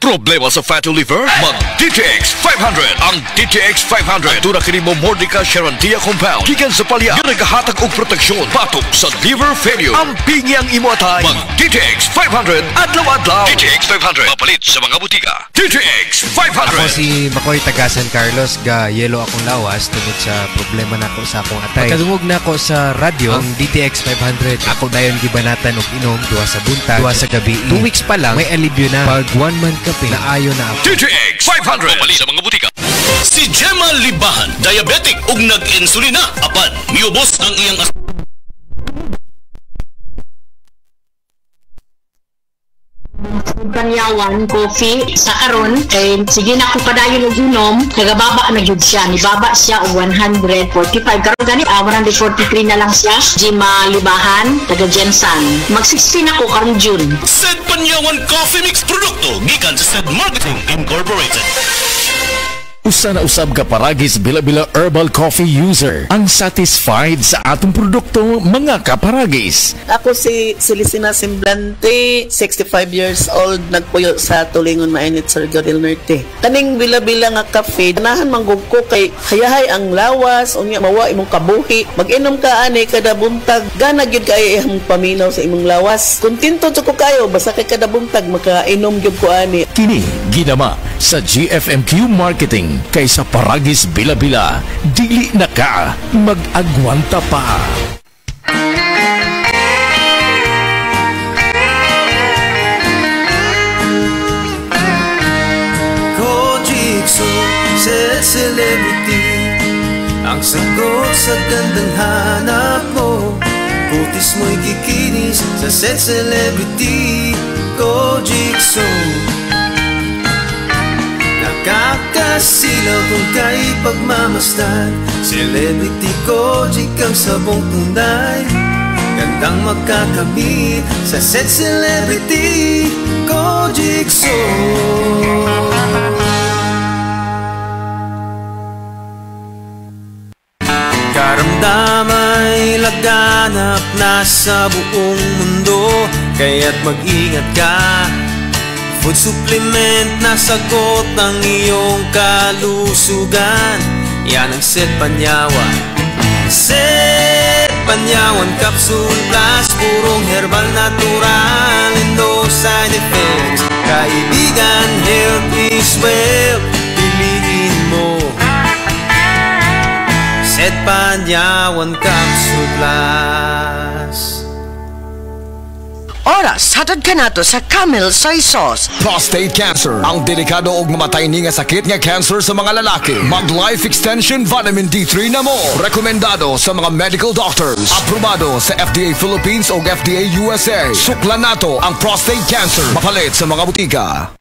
Problema sa fatty liver? Mag-DTX 500. Ang DTX 500 ito na kini mo Mordica Charantia compound gikan sa palya nga nagahatag og proteksyon batok sa liver failure. Ang pingyang imo atay. Mag-DTX 500 adlaw-adlaw. DTX 500 mapalit sa mga butika. DTX 500. Ako si Makoy taga San Carlos, ga yelo akong lawas tungod sa problema nako sa akong atay. Pagkadungog na ako sa radyo ang DTX 500. Ako dayon gibanatan og inom duha sa buntag, duha sa gabi. 2 weeks pa lang may alibyo na. Pag 1 month kape na ayo na ako. DTX 500 mapalit sa mga butika. Si Gemma Libahan, diabetic ug nag-insulina, apan miubos ang iyang Banyawan, coffee, sa karon kay sige na ko padayon og inom, nagababa na gyud siya, nibaba siya og 145 karon gani 143 na lang siya. Gemma Libahan, taga Jensan. Mag-16 ako karon June. Sed Panyawan Coffee Mix produkto gikan sa Sed Marketing Incorporated. Usa na usab ka paragis bila-bila herbal coffee user ang satisfied sa atong produkto mga kaparagis. Ako si Celisina Semblante, 65 years old, nagpuyo sa Tulingon Mainit, Surigao del Norte. Kaning bila-bila nga kafe, ganahan manggug ko kay hayahay ang lawas, unya mawa imong kabuhi. Mag-inom ka ani kada buntag, gana gyud kay imong paminaw sa imong lawas. Kontento jud ko kayo basta kay kada buntag makainom gyud ko ani. Kini ginama sa GFMQ Marketing kaysa paragis bila-bila, dili na ka mag-agwanta pa. Kojikso, celebrity, ang sagot sa gandang hanap mo. Kutis mo'y kikinis sa celebrity. Kojikso, kakasilaw kung kay pagmamasdan. Celebrity Kojic ang sabong tunay, gandang magkakabit sa set Celebrity Kojic Karamdamay laganap na sa buong mundo, kaya't mag-ingat ka. Food supplement na sagot ang iyong kalusugan. Yan ang Set Panyawan. Set Panyawan Capsule Plus, purong herbal natural and no side effects. Kaibigan, health is wealth, piliin mo Set Panyawan Capsule Plus. Oras, hatod ka nato sa Camel Soy Sauce. Prostate cancer, ang delikado og mamatay ni nga sakit nga cancer sa mga lalaki. Mag Life Extension Vitamin D3 na mo. Rekomendado sa mga medical doctors. Aprobado sa FDA Philippines o FDA USA. Suklan nato ang prostate cancer. Mapalit sa mga butika.